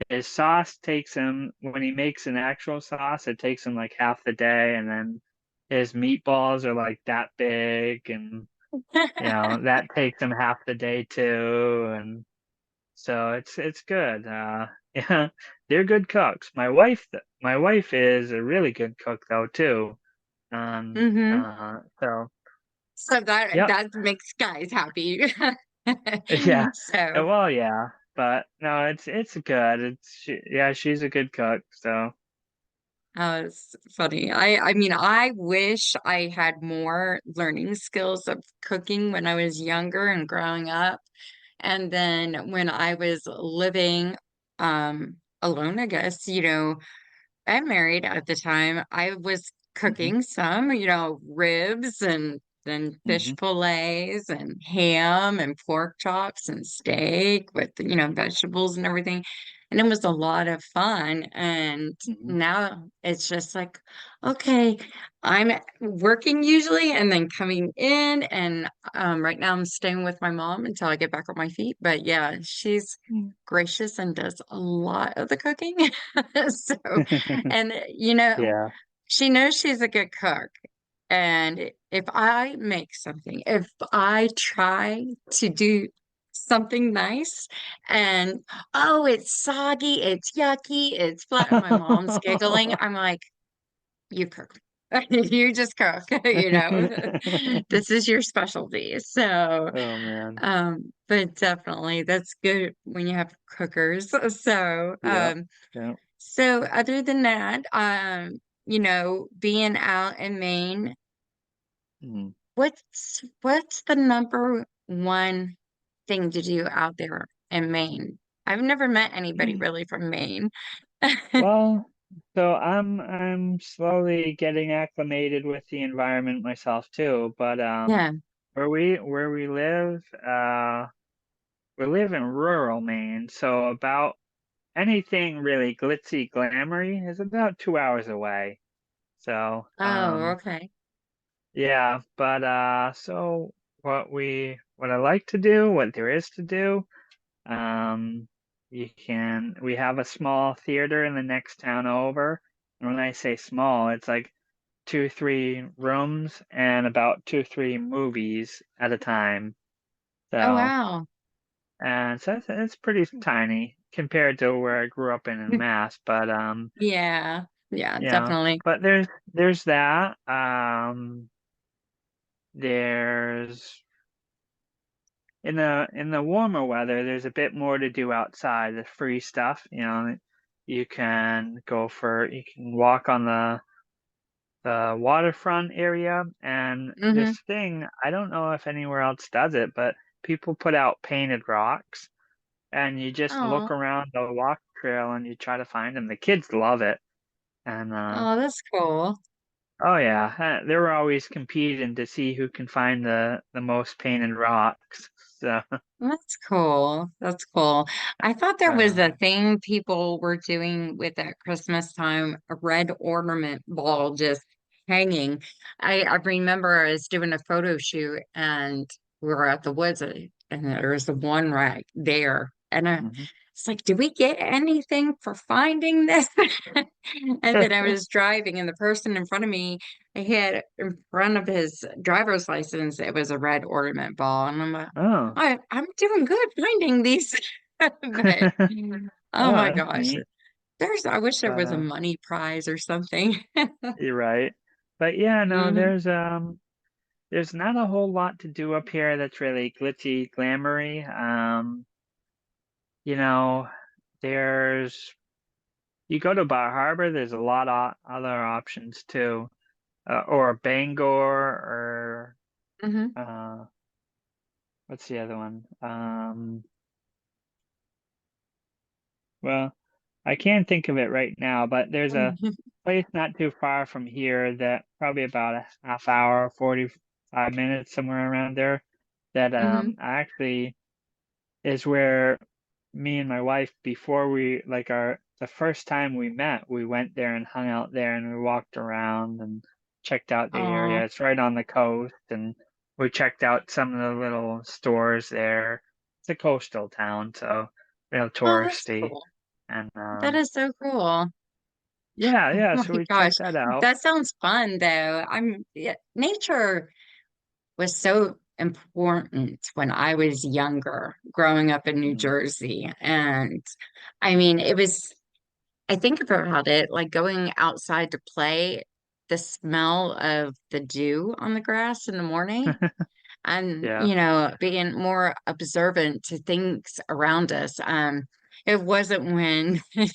his sauce takes him when he makes an actual sauce, it takes him like half the day, and then his meatballs are like that big, and that takes him half the day too, and so it's good. Yeah, they're good cooks. My wife is a really good cook though too. Hmm. So So that yep, that makes guys happy. yeah, So, well, yeah, but no, it's good. Yeah, she's a good cook, so. it's funny. I mean, I wish I had more learning skills of cooking when I was younger and growing up. And then when I was living alone, I guess, and married at the time, I was Mhm. cooking some, ribs and and fish Hmm. fillets and ham and pork chops and steak with, vegetables and everything. And it was a lot of fun. And Hmm. now it's just like, okay, I'm working usually and then coming in. And right now I'm staying with my mom until I get back on my feet. But yeah, she's gracious and does a lot of the cooking. So, and Yeah. she knows she's a good cook. And if I make something, if I try to do something nice and oh, it's soggy, it's yucky, it's flat, and my mom's giggling, I'm like, you cook. You just cook, this is your specialty. So, Oh man. but definitely that's good when you have cookers. So, Yeah. Yeah. so other than that, being out in Maine, Mm. what's the number one thing to do out there in Maine? I've never met anybody really from Maine. Well, so I'm slowly getting acclimated with the environment myself too, but Yeah. where we live in rural Maine, so about anything really glitzy glamoury is about 2 hours away. So Oh, okay. yeah, but so what I like to do, what there is to do, um we have a small theater in the next town over. And when I say small, it's like two, three rooms and about two, three movies at a time. Oh, So wow. and so it's pretty tiny compared to where I grew up in Mass, but Yeah. Yeah, yeah, definitely. but there's that. There's in the warmer weather, there's a bit more to do outside. The free stuff, you can walk on the waterfront area, and Mm-hmm. this thing, I don't know if anywhere else does it, but people put out painted rocks, and you just Oh, look around the walk trail and you try to find them. The kids love it, and oh, that's cool. oh yeah, they were always competing to see who can find the most painted rocks. So, That's cool. That's cool. I thought there but was a thing people were doing with at Christmas time, a red ornament ball just hanging. I remember I was doing a photo shoot and we were at the woods and there was the one right there. And mhm. it's like, did we get anything for finding this? And then I was driving and the person in front of me, he had in front of his driver's license, it was a red ornament ball. And I'm like, Oh. I'm doing good finding these. But oh Oh, my that's gosh. neat. I wish there But was a money prize or something. you're right. But yeah, no, Hmm. there's not a whole lot to do up here that's really glitzy, glamoury. You know, there's you go to Bar Harbor, there's a lot of other options too. Or Bangor or Hmm. uh what's the other one? Well, I can't think of it right now, but there's a place not too far from here that probably about a half hour, 45 minutes, somewhere around there, that Hmm. actually is where me and my wife, before we like our the first time we met, we went there and hung out there and we walked around and checked out the Oh, area. It's right on the coast, and we checked out some of the little stores there. It's a coastal town, so real oh, that's touristy. cool. And That is so cool. yeah, Oh yeah, my so we gosh. checked that out. That sounds fun though. Yeah, nature was so important when I was younger, growing up in New Mm. Jersey. And I mean, I think about it like going outside to play, the smell of the dew on the grass in the morning, and, Yeah. being more observant to things around us. It wasn't when this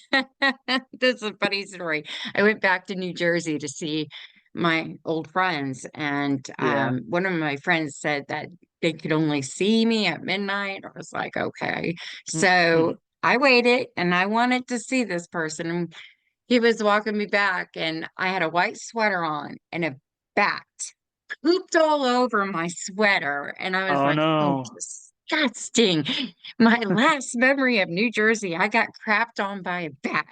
is a funny story. I went back to New Jersey to see my old friends, and Yeah. one of my friends said that they could only see me at midnight. I was like, okay. Mm. So I waited and I wanted to see this person. And he was walking me back, and I had a white sweater on and a bat. pooped all over my sweater. And I was Oh like, oh, no. disgusting. My last memory of New Jersey, I got crapped on by a bat.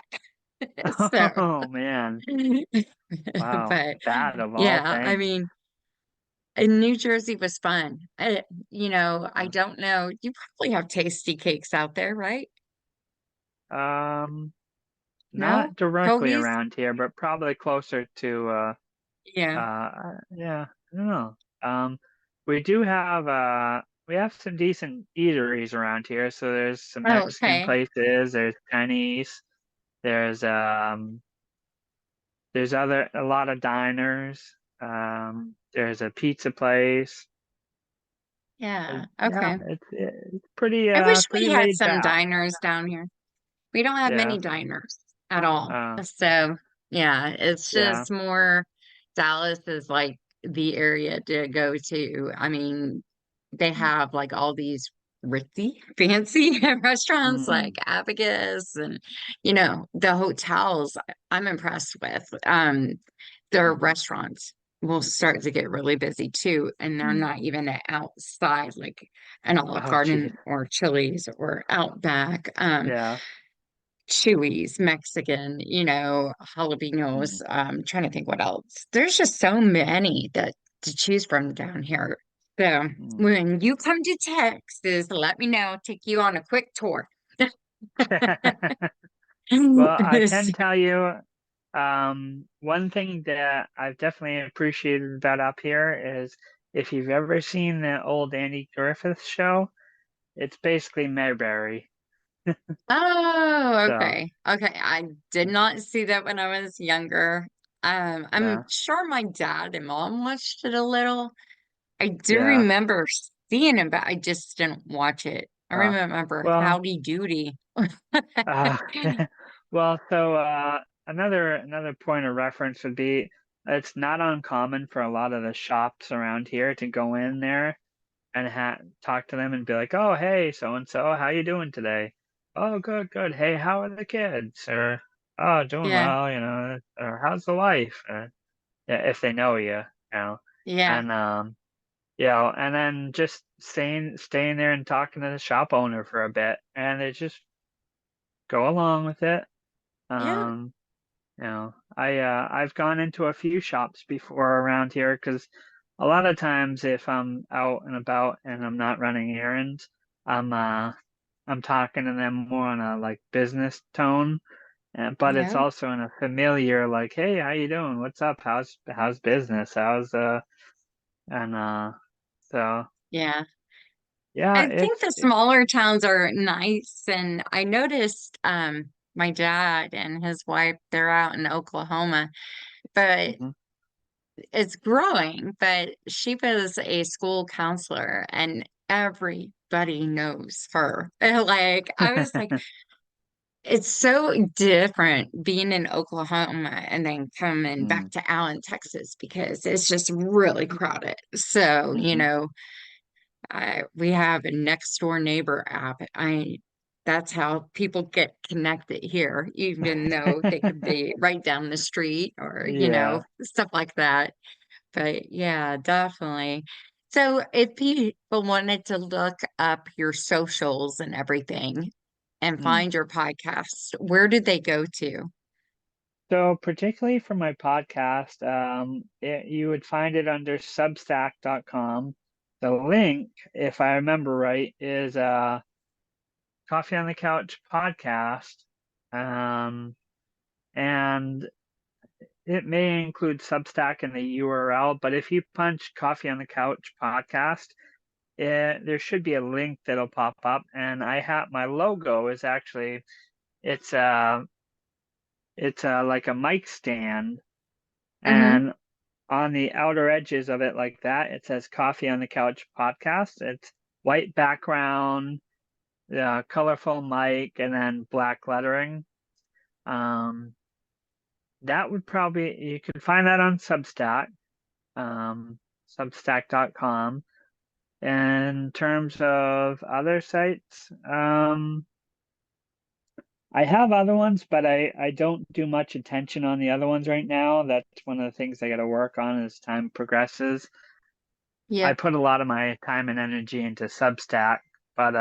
So, Oh man. Wow. but That of all yeah, I things. mean, and New Jersey was fun. I Uh, don't know. You probably have tasty cakes out there, right? Um, No? not directly Hoagies? around here, but probably closer to Yeah. yeah, I don't know. We do have we have some decent eateries around here. So there's some Oh, Mexican okay. places, there's Penny's, there's a lot of diners. There's a pizza place. Yeah. Yeah, Okay. it's pretty I wish we pretty had laid some back. diners down here. We don't have Yeah. many diners at all. Uh So, yeah, it's yeah. just more Dallas is like the area to go to. I mean, they have like all these ritzy, fancy restaurants like Mm, Abacus and, the hotels I'm impressed with. Their mhm. restaurants will start to get really busy too, and they're Mm. not even outside like an Olive Oh, geez. Garden or Chili's or Outback. Yeah. Chewy's, Mexican, jalapenos. Mm, Trying to think what else. There's just so many that to choose from down here. So mm. when you come to Texas, let me know. Take you on a quick tour. Well, I can tell you, one thing that I've definitely appreciated about up here is if you've ever seen the old Andy Griffith show, it's basically Mayberry. Oh, So, okay. Okay. I did not see that when I was younger. I'm yeah, sure my dad and mom watched it a little. I do yeah. remember seeing it, but I just didn't watch it. I Uh, remember well, Howdy Doody. uh, another point of reference would be it's not uncommon for a lot of the shops around here to go in there and talk to them and be like, "Oh, hey, so and so, how you doing today? Oh, good, good. Hey, how are the kids? Or oh, doing Yeah, well, or how's the wife?" Yeah, if they know you, yeah, and and then just staying there and talking to the shop owner for a bit, and they just go along with it. yeah, Um, I've gone into a few shops before around here because a lot of times if I'm out and about and I'm not running errands, I'm uh I'm talking to them more on a like business tone, but it's yeah, also in a familiar like, hey, how you doing? What's up? How's business? How's and so yeah. yeah, I think the smaller towns are nice, and I noticed my dad and his wife, they're out in Oklahoma, but mhm. it's growing, but she was a school counselor and everybody knows her. And like, I was like, it's so different being in Oklahoma and then coming back Mm, to Allen, Texas, because it's just really crowded. So, mhm. we have a next door neighbor app. That's how people get connected here, even though they could be right down the street or, Yeah. stuff like that. But yeah, definitely. So if people wanted to look up your socials and everything and Mm. find your podcast, where did they go to? So particularly for my podcast, you would find it under Substack.com. The link, if I remember right, is Coffee on the Couch podcast, um, and it may include Substack in the URL. But if you punch Coffee on the Couch podcast, there should be a link that'll pop up. And I have my logo is actually it's like a mic stand, Mm-hmm. and on the outer edges of it like that, it says Coffee on the Couch podcast. It's white background, colorful mic, and then black lettering. Um, that would probably, you can find that on Substack, um, substack.com. In terms of other sites, I have other ones, but I don't do much attention on the other ones right now. That's one of the things I got to work on as time progresses. I Yep. put a lot of my time and energy into Substack, but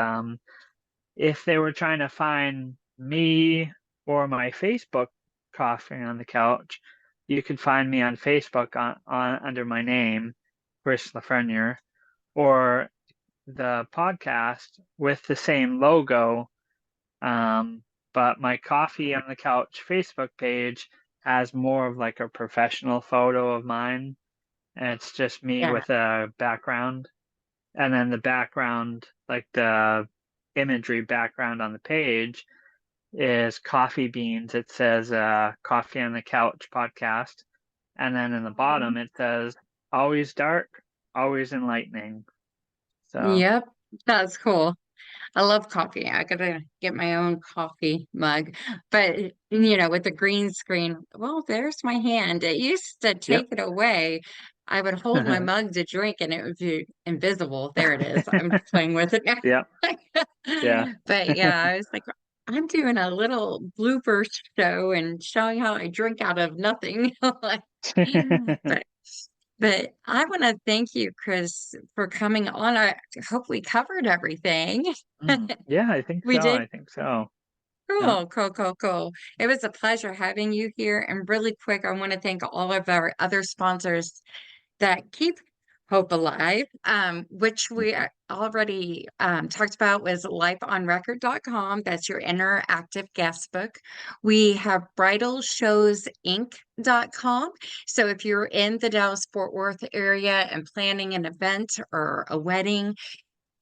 if they were trying to find me or my Facebook Coffee on the Couch, you could find me on Facebook on under my name, Chris Lafreniere, or the podcast with the same logo. But my Coffee on the Couch Facebook page has more of like a professional photo of mine, and it's just me Yeah. with a background. And then the background, like the imagery background on the page, is coffee beans. It says Coffee on the Couch podcast. And then in the bottom, it says always dark, always enlightening. So, Yep. That's cool. I love coffee. I gotta get my own coffee mug. But with the green screen, well, there's my hand. It used to yep. take it away. I would hold my mug to drink and it would be invisible. There it is. I'm playing with it now. Yep. Yeah. But yeah, I was like, I'm doing a little blooper show and showing how I drink out of nothing. Like, but but I want to thank you, Chris, for coming on. I hope we covered everything. Yeah, I think We so. did. I think so. Yeah. Cool, cool, cool, cool. It was a pleasure having you here. And really quick, I want to thank all of our other sponsors that keep hope alive, which we already talked about was lifeonrecord.com. That's your interactive guest book. We have bridalshowsinc.com. So if you're in the Dallas Fort Worth area and planning an event or a wedding,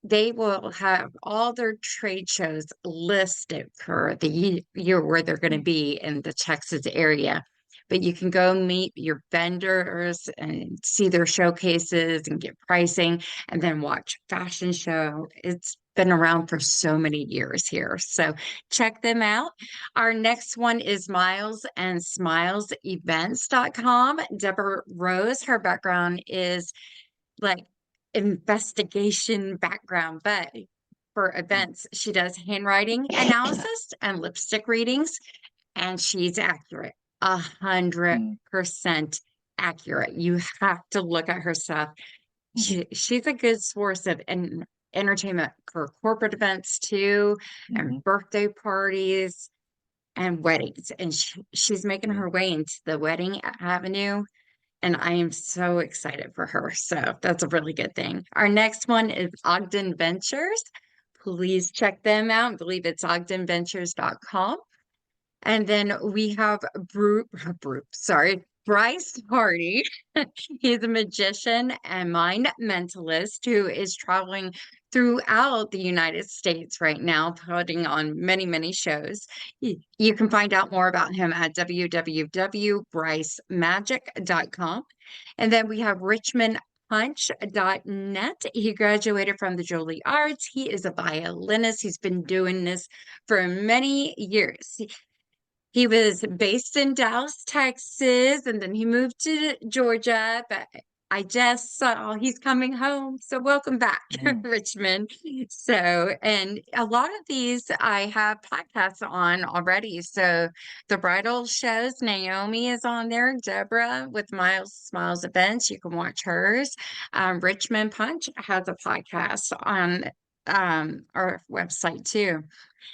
they will have all their trade shows listed for the year where they're going to be in the Texas area. But you can go meet your vendors and see their showcases and get pricing and then watch fashion show. It's been around for so many years here. So check them out. Our next one is Miles and Smiles Events.com. Deborah Rose, her background is like investigation background, but for events, she does handwriting analysis and lipstick readings, and she's accurate, 100% accurate. You have to look at her stuff. She's a good source of entertainment for corporate events too, and Mhm. birthday parties and weddings. And she's making Yeah. her way into the wedding avenue, and I am so excited for her. So that's a really good thing. Our next one is Ogden Ventures. Please check them out. I believe it's ogdenventures.com. And then we have Bryce Hardy. He's a magician and mind mentalist who is traveling throughout the United States right now, putting on many, many shows. You can find out more about him at www.brycemagic.com. And then we have Richmond Punch.net. He graduated from the Juilliard. He is a violinist. He's been doing this for many years. He was based in Dallas, Texas, and then he moved to Georgia. But I just saw he's coming home. So welcome back, Mm. Richmond. So, and a lot of these I have podcasts on already. So the bridal shows, Naomi is on there, Deborah with Miles Smiles Events. You can watch hers. Richmond Punch has a podcast on our website too.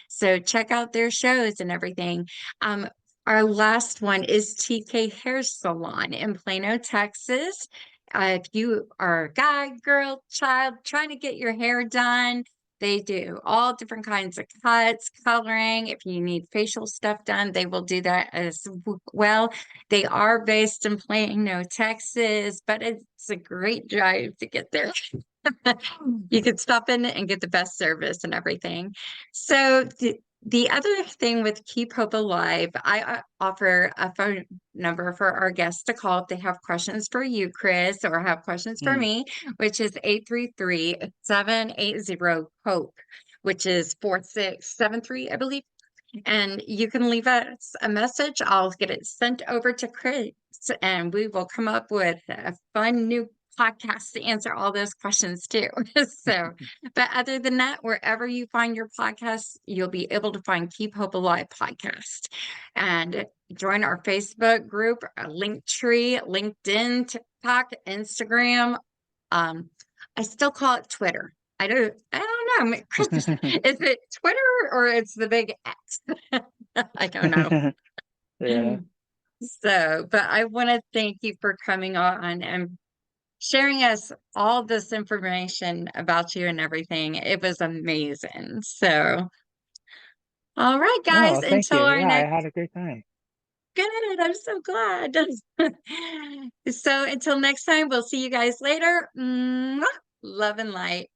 So check out their shows and everything. Um, our last one is TK Hair Salon in Plano, Texas. If you are a guy, girl, child trying to get your hair done, they do all different kinds of cuts, coloring. If you need facial stuff done, they will do that as well. They are based in Plano, Texas, but it's a great drive to get there. You could stop in and get the best service and everything. So the other thing with Keep Hope Alive, I offer a phone number for our guests to call if they have questions for you, Chris, or have questions for Mm. me, which is 833-780-HOPE, which is 4673, I believe. And you can leave us a message. I'll get it sent over to Chris, and we will come up with a fun new podcast to answer all those questions too. So, but other than that, wherever you find your podcasts, you'll be able to find Keep Hope Alive podcast, and join our Facebook group, our Linktree, LinkedIn, TikTok, Instagram, I still call it Twitter. I don't know. I mean, Chris, is it Twitter or it's the big X? I don't know. Yeah. So, but I want to thank you for coming on and sharing us all this information about you and everything. It was amazing. So, all right, Oh, guys, thank until you. our Yeah, I next, had a great time. good. I'm so glad. So, until next time, we'll see you guys later. Mwah. Love and light.